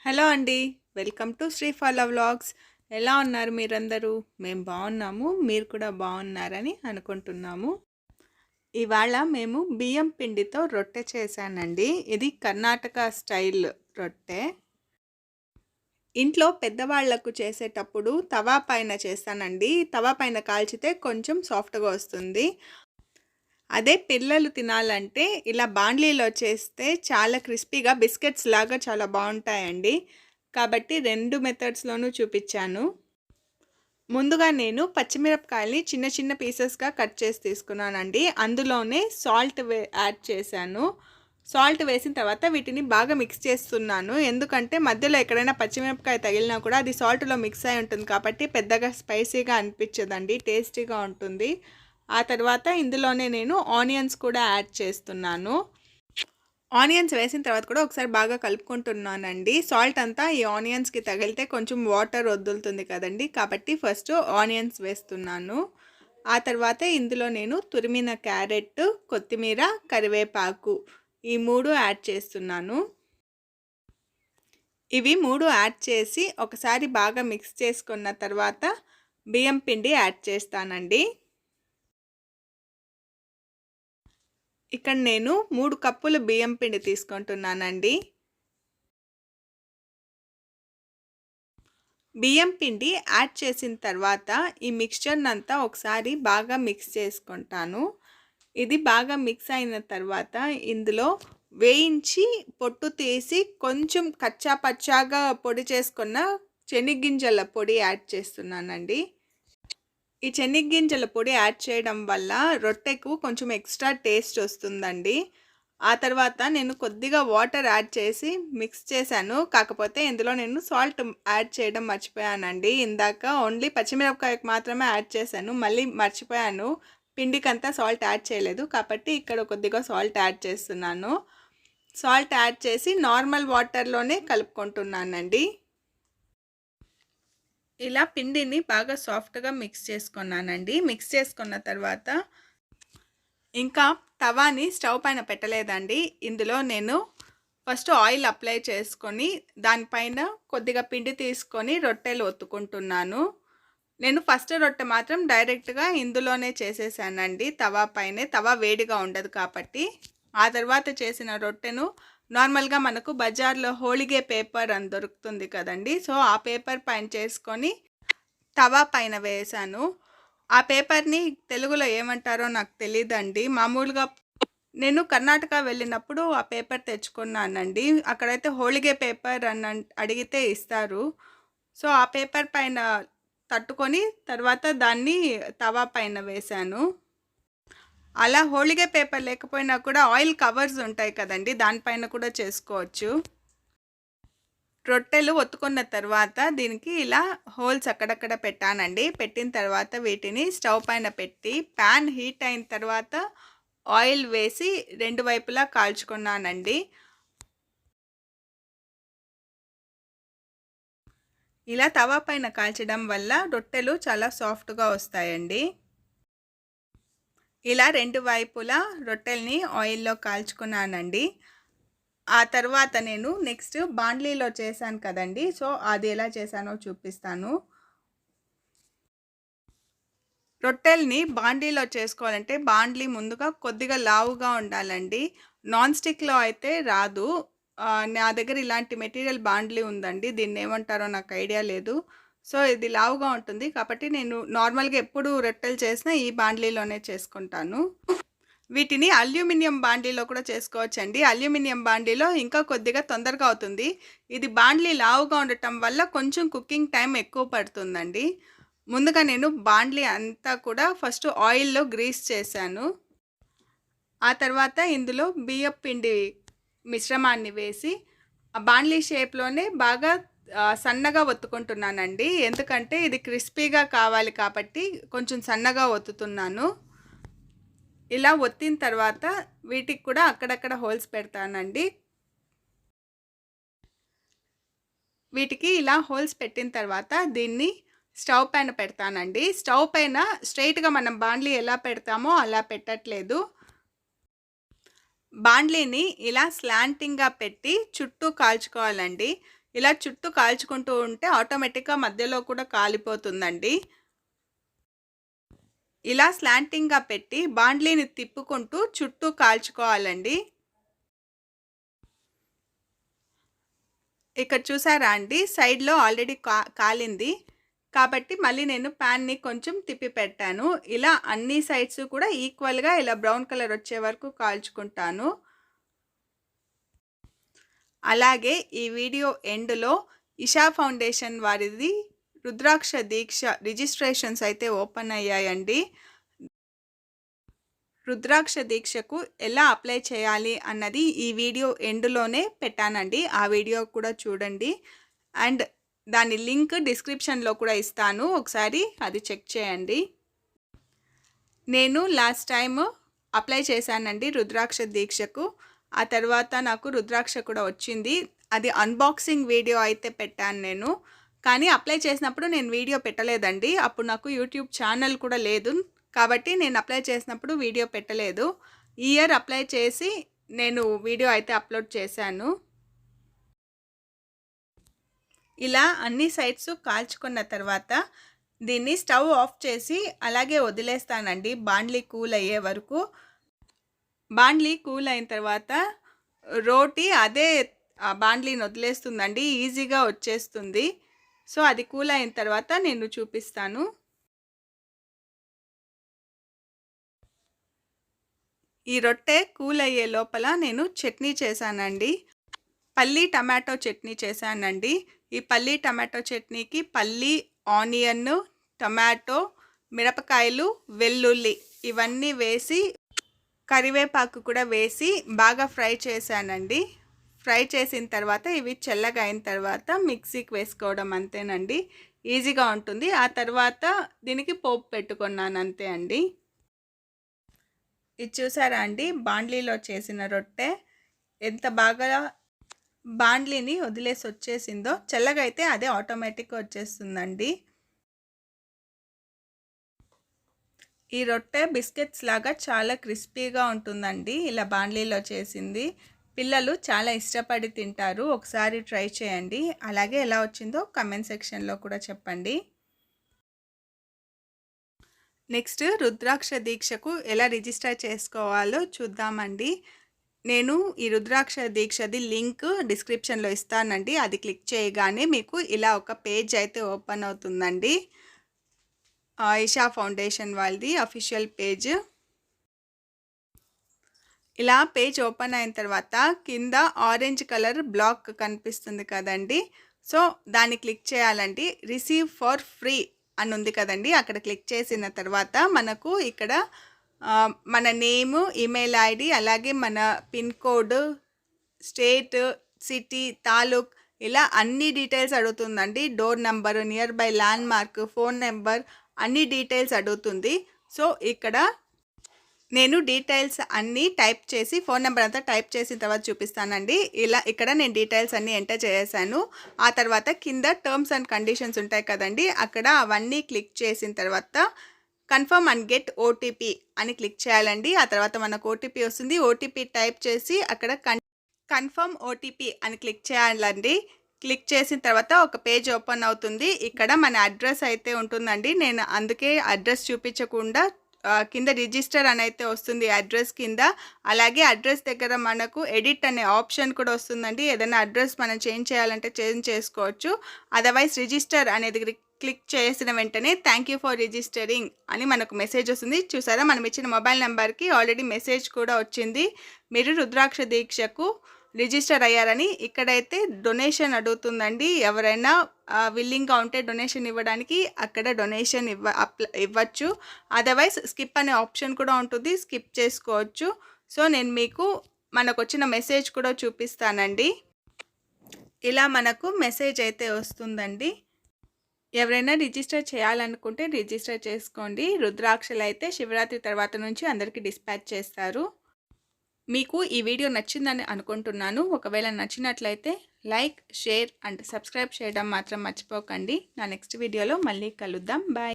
Hello అండి. Welcome to Sriphala vlogs. ఎలా ఉన్నారు మీరందరూ? మేము బాగున్నాము. మీరు కూడా బాగున్నారని అనుకుంటున్నాము. ఇవాళ మేము బియ్యం పిండితో రొట్టె చేశానండి. ఇది కర్ణాటక స్టైల్ రొట్టె. ఇంట్లో పెద్దవాళ్లకు చేసేటప్పుడు తవా పైన చేస్తానండి. తవా పైన కాల్చితే కొంచెం సాఫ్ట్గా వస్తుంది. అదే పిల్లలు తినాలంటే ఇలా బాండ్లీలో చేస్తే చాలా క్రిస్పీగా బిస్కెట్స్ లాగా చాలా బాగుంటాయండి. కాబట్టి 2 మెథడ్స్లోనూ చూపించాను. ముందుగా నేను పచ్చిమిరపకాయల్ని చిన్న చిన్న పీసెస్గా కట్ చేసి తీసుకున్నానండి. అందులోనే సాల్ట్ యాడ్ చేశాను. సాల్ట్ వేసిన తర్వాత వీటిని బాగా మిక్స్ చేస్తున్నాను. ఎందుకంటే మధ్యలో ఎక్కడైనా పచ్చిమిరపకాయ తగిలినా కూడా అది సాల్ట్లో మిక్స్ అయి ఉంటుంది కాబట్టి పెద్దగా స్పైసీగా అనిపించదండి, టేస్టీగా ఉంటుంది. ఆ తర్వాత ఇందులోనే నేను ఆనియన్స్ కూడా యాడ్ చేస్తున్నాను. ఆనియన్స్ వేసిన తర్వాత కూడా ఒకసారి బాగా కలుపుకుంటున్నానండి. సాల్ట్ అంతా ఈ ఆనియన్స్కి తగిలితే కొంచెం వాటర్ వదులుతుంది కదండి, కాబట్టి ఫస్ట్ ఆనియన్స్ వేస్తున్నాను. ఆ తర్వాత ఇందులో నేను తురిమిన క్యారెట్, కొత్తిమీర, కరివేపాకు ఈ 3 యాడ్ చేస్తున్నాను. ఇవి 3 యాడ్ చేసి ఒకసారి బాగా మిక్స్ చేసుకున్న తర్వాత బియ్యం పిండి యాడ్ చేస్తానండి. ఇక్కడ నేను 3 కప్పులు బియ్యం పిండి తీసుకుంటున్నానండి. బియ్యం పిండి యాడ్ చేసిన తర్వాత ఈ మిక్స్చర్ని అంతా ఒకసారి బాగా మిక్స్ చేసుకుంటాను. ఇది బాగా మిక్స్ అయిన తర్వాత ఇందులో వేయించి పొట్టు తీసి కొంచెం కచ్చా పచ్చాగా పొడి చేసుకున్న శనగగింజల పొడి యాడ్ చేస్తున్నానండి. ఈ శనగగింజల పొడి యాడ్ చేయడం వల్ల రొట్టెకు కొంచెం ఎక్స్ట్రా టేస్ట్ వస్తుందండి. ఆ తర్వాత నేను కొద్దిగా వాటర్ యాడ్ చేసి మిక్స్ చేశాను. కాకపోతే ఇందులో నేను సాల్ట్ యాడ్ చేయడం మర్చిపోయానండి. ఇందాక ఓన్లీ పచ్చిమిరపకాయకు మాత్రమే యాడ్ చేశాను. మళ్ళీ మర్చిపోయాను, పిండికంతా సాల్ట్ యాడ్ చేయలేదు. కాబట్టి ఇక్కడ కొద్దిగా సాల్ట్ యాడ్ చేస్తున్నాను. సాల్ట్ యాడ్ చేసి నార్మల్ వాటర్లోనే కలుపుకుంటున్నానండి. ఇలా పిండిని బాగా సాఫ్ట్గా మిక్స్ చేసుకున్నానండి. మిక్స్ చేసుకున్న తర్వాత ఇంకా తవాని స్టవ్ పైన పెట్టలేదండి. ఇందులో నేను ఫస్ట్ ఆయిల్ అప్లై చేసుకొని దానిపైన కొద్దిగా పిండి తీసుకొని రొట్టెలు ఒత్తుకుంటున్నాను. నేను ఫస్ట్ రొట్టె మాత్రం డైరెక్ట్గా ఇందులోనే చేసేసానండి, తవా పైనే. తవా వేడిగా ఉండదు కాబట్టి. ఆ తర్వాత చేసిన రొట్టెను నార్మల్గా మనకు బజార్లో హోళిగే పేపర్ అని దొరుకుతుంది కదండి, సో ఆ పేపర్ పైన చేసుకొని తవా పైన వేసాను. ఆ పేపర్ని తెలుగులో ఏమంటారో నాకు తెలియదండి. మామూలుగా నేను కర్ణాటక వెళ్ళినప్పుడు ఆ పేపర్ తెచ్చుకున్నానండి. అక్కడైతే హోళిగే పేపర్ అని అడిగితే ఇస్తారు. సో ఆ పేపర్ పైన తట్టుకొని తర్వాత దాన్ని తవా పైన వేశాను. అలా హోళిగే పేపర్ లేకపోయినా కూడా ఆయిల్ కవర్స్ ఉంటాయి కదండి, దానిపైన కూడా చేసుకోవచ్చు. రొట్టెలు ఒత్తుకున్న తర్వాత దీనికి ఇలా హోల్స్ అక్కడక్కడ పెట్టానండి. పెట్టిన తర్వాత వీటిని స్టవ్ పైన పెట్టి ప్యాన్ హీట్ అయిన తర్వాత ఆయిల్ వేసి 2 వైపులా కాల్చుకున్నానండి. ఇలా తవా పైన కాల్చడం వల్ల రొట్టెలు చాలా సాఫ్ట్గా వస్తాయండి. ఇలా 2 వైపులా రొట్టెల్ని ఆయిల్లో కాల్చుకున్నానండి. ఆ తర్వాత నేను నెక్స్ట్ బాండ్లీలో చేశాను కదండి, సో అది ఎలా చేశానో చూపిస్తాను. రొట్టెల్ని బాండ్లీలో చేసుకోవాలంటే బాండ్లీ ముందుగా కొద్దిగా లావుగా ఉండాలండి. నాన్ స్టిక్లో అయితే రాదు. నా దగ్గర ఇలాంటి మెటీరియల్ బాండ్లీ ఉందండి. దీన్ని ఏమంటారో నాకు ఐడియా లేదు. సో ఇది లావుగా ఉంటుంది కాబట్టి నేను నార్మల్గా ఎప్పుడు రొట్టెలు చేసినా ఈ బాండ్లీలోనే చేసుకుంటాను. వీటిని అల్యూమినియం బాండ్లీలో కూడా చేసుకోవచ్చండి. అల్యూమినియం బాండ్లీలో ఇంకా కొద్దిగా తొందరగా అవుతుంది. ఇది బాండ్లీ లావుగా ఉండటం వల్ల కొంచెం కుకింగ్ టైం ఎక్కువ పడుతుందండి. ముందుగా నేను బాండ్లీ అంతా కూడా ఫస్ట్ ఆయిల్లో గ్రీస్ చేశాను. ఆ తర్వాత ఇందులో బియ్యం పిండి మిశ్రమాన్ని వేసి ఆ బాండ్లీ షేప్లోనే బాగా సన్నగా ఒత్తుకుంటున్నానండి. ఎందుకంటే ఇది క్రిస్పీగా కావాలి కాబట్టి కొంచెం సన్నగా ఒత్తుతున్నాను. ఇలా ఒత్తిన తర్వాత వీటికి కూడా అక్కడక్కడ హోల్స్ పెడతానండి. వీటికి ఇలా హోల్స్ పెట్టిన తర్వాత దీన్ని స్టవ్ పైన పెడతానండి. స్టవ్ పైన స్ట్రైట్గా మనం బాండ్లీ ఎలా పెడతామో అలా పెట్టట్లేదు. బాండ్లీని ఇలా స్లాంటింగ్గా పెట్టి చుట్టూ కాల్చుకోవాలండి. ఇలా చుట్టూ కాల్చుకుంటూ ఉంటే ఆటోమేటిక్గా మధ్యలో కూడా కాలిపోతుందండి. ఇలా స్లాంటింగ్గా పెట్టి బాండ్లీని తిప్పుకుంటూ చుట్టూ కాల్చుకోవాలండి. ఇక్కడ చూసారా అండి, సైడ్లో ఆల్రెడీ కాలింది కాబట్టి మళ్ళీ నేను ప్యాన్ని కొంచెం తిప్పి పెట్టాను. ఇలా అన్ని సైడ్స్ కూడా ఈక్వల్గా ఇలా బ్రౌన్ కలర్ వచ్చే వరకు కాల్చుకుంటాను. అలాగే ఈ వీడియో ఎండ్లో ఇషా ఫౌండేషన్ వారిది రుద్రాక్ష దీక్ష రిజిస్ట్రేషన్స్ అయితే ఓపెన్ అయ్యాయండి. రుద్రాక్ష దీక్షకు ఎలా అప్లై చేయాలి అన్నది ఈ వీడియో ఎండ్లోనే పెట్టానండి. ఆ వీడియో కూడా చూడండి. అండ్ దాని లింక్ డిస్క్రిప్షన్లో కూడా ఇస్తాను, ఒకసారి అది చెక్ చేయండి. నేను లాస్ట్ టైం అప్లై చేశానండి రుద్రాక్ష దీక్షకు. ఆ తర్వాత నాకు రుద్రాక్ష కూడా వచ్చింది. అది అన్బాక్సింగ్ వీడియో అయితే పెట్టాను నేను, కానీ అప్లై చేసినప్పుడు నేను వీడియో పెట్టలేదండి. అప్పుడు నాకు యూట్యూబ్ ఛానల్ కూడా లేదు కాబట్టి నేను అప్లై చేసినప్పుడు వీడియో పెట్టలేదు. ఈ ఇయర్ అప్లై చేసి నేను వీడియో అయితే అప్లోడ్ చేశాను. ఇలా అన్ని సైడ్స్ కాల్చుకున్న తర్వాత దీన్ని స్టవ్ ఆఫ్ చేసి అలాగే వదిలేస్తానండి బాండ్లీ కూల్ అయ్యే వరకు. బాండ్లీ కూల్ అయిన తర్వాత రోటి అదే బాండ్లీని వదిలేస్తుందండి, ఈజీగా వచ్చేస్తుంది. సో అది కూల్ అయిన తర్వాత నేను చూపిస్తాను. ఈ రొట్టె కూల్ అయ్యే లోపల నేను చట్నీ చేశానండి. పల్లీ టమాటో చట్నీ చేశానండి. ఈ పల్లీ టమాటో చట్నీకి పల్లీ, ఆనియన్, టమాటో, మిరపకాయలు, వెల్లుల్లి ఇవన్నీ వేసి కరివేపాకు కూడా వేసి బాగా ఫ్రై చేశానండి. ఫ్రై చేసిన తర్వాత ఇవి చల్లగా అయిన తర్వాత మిక్సీకి వేసుకోవడం అంతేనండి, ఈజీగా ఉంటుంది. ఆ తర్వాత దీనికి పోపు పెట్టుకున్నాను అంతే అండి. ఇది చూసారా అండి, బాండ్లీలో చేసిన రొట్టె ఎంత బాగా బాండ్లీని వదిలేసి వచ్చేసిందో. చల్లగా అయితే అదే ఆటోమేటిక్గా వచ్చేస్తుందండి. ఈ రొట్టె బిస్కెట్స్ లాగా చాలా క్రిస్పీగా ఉంటుందండి ఇలా బాండ్లీలో చేసింది. పిల్లలు చాలా ఇష్టపడి తింటారు, ఒకసారి ట్రై చేయండి. అలాగే ఎలా వచ్చిందో కమెంట్ సెక్షన్లో కూడా చెప్పండి. నెక్స్ట్ రుద్రాక్ష దీక్షకు ఎలా రిజిస్టర్ చేసుకోవాలో చూద్దామండి. నేను ఈ రుద్రాక్ష దీక్షది లింక్ డిస్క్రిప్షన్లో ఇస్తానండి. అది క్లిక్ చేయగానే మీకు ఇలా ఒక పేజ్ అయితే ఓపెన్ అవుతుందండి. ఇషా ఫౌండేషన్ వాళ్ళది అఫీషియల్ పేజ్. ఇలా పేజ్ ఓపెన్ అయిన తర్వాత కింద ఆరెంజ్ కలర్ బ్లాక్ కనిపిస్తుంది కదండి, సో దాన్ని క్లిక్ చేయాలండి. రిసీవ్ ఫర్ ఫ్రీ అని ఉంది కదండి, అక్కడ క్లిక్ చేసిన తర్వాత మనకు ఇక్కడ మన నేము, ఈమెయిల్ ఐడి, అలాగే మన pin code, state, city, taluk ఇలా అన్ని డీటెయిల్స్ అడుగుతుందండి. Door number, nearby landmark, phone number అన్ని డీటెయిల్స్ అడుగుతుంది. సో ఇక్కడ నేను డీటెయిల్స్ అన్నీ టైప్ చేసి ఫోన్ నెంబర్ అంతా టైప్ చేసిన తర్వాత చూపిస్తానండి. ఇలా ఇక్కడ నేను డీటెయిల్స్ అన్నీ ఎంటర్ చేశాను. ఆ తర్వాత కింద టర్మ్స్ అండ్ కండిషన్స్ ఉంటాయి కదండి, అక్కడ అవన్నీ క్లిక్ చేసిన తర్వాత కన్ఫర్మ్ అండ్ గెట్ ఓటీపీ అని క్లిక్ చేయాలండి. ఆ తర్వాత మనకు ఓటీపీ వస్తుంది. ఓటీపీ టైప్ చేసి అక్కడ కన్ఫర్మ్ ఓటీపీ అని క్లిక్ చేయాలండి. క్లిక్ చేసిన తర్వాత ఒక పేజ్ ఓపెన్ అవుతుంది. ఇక్కడ మన అడ్రస్ అయితే ఉంటుందండి. నేను అందుకే అడ్రస్ చూపించకుండా కింద రిజిస్టర్ అని అయితే వస్తుంది అడ్రస్ కింద. అలాగే అడ్రస్ దగ్గర మనకు ఎడిట్ అనే ఆప్షన్ కూడా వస్తుందండి. ఏదైనా అడ్రస్ మనం చేంజ్ చేయాలంటే చేంజ్ చేసుకోవచ్చు. అదర్వైజ్ రిజిస్టర్ అనేది క్లిక్ చేసిన వెంటనే థ్యాంక్ యూ ఫర్ రిజిస్టరింగ్ అని మనకు మెసేజ్ వస్తుంది. చూసారా, మనం ఇచ్చిన మొబైల్ నెంబర్కి ఆల్రెడీ మెసేజ్ కూడా వచ్చింది, మీరు రుద్రాక్ష దీక్షకు రిజిస్టర్ అయ్యారని. ఇక్కడైతే డొనేషన్ అడుగుతుందండి. ఎవరైనా విల్లింగ్గా ఉంటే డొనేషన్ ఇవ్వడానికి అక్కడ డొనేషన్ ఇవ్వచ్చు. అదర్వైజ్ స్కిప్ అనే ఆప్షన్ కూడా ఉంటుంది, స్కిప్ చేసుకోవచ్చు. సో నేను మీకు మనకు వచ్చిన మెసేజ్ కూడా చూపిస్తానండి. ఇలా మనకు మెసేజ్ అయితే వస్తుందండి. ఎవరైనా రిజిస్టర్ చేయాలనుకుంటే రిజిస్టర్ చేసుకోండి. రుద్రాక్షలు అయితే శివరాత్రి తర్వాత నుంచి అందరికీ డిస్పాచ్ చేస్తారు. మీకు ఈ వీడియో నచ్చిందని అనుకుంటున్నాను. ఒకవేళ నచ్చినట్లయితే లైక్, షేర్ అండ్ సబ్స్క్రైబ్ చేయడం మాత్రం మర్చిపోకండి. నా నెక్స్ట్ వీడియోలో మళ్ళీ కలుద్దాం. బాయ్.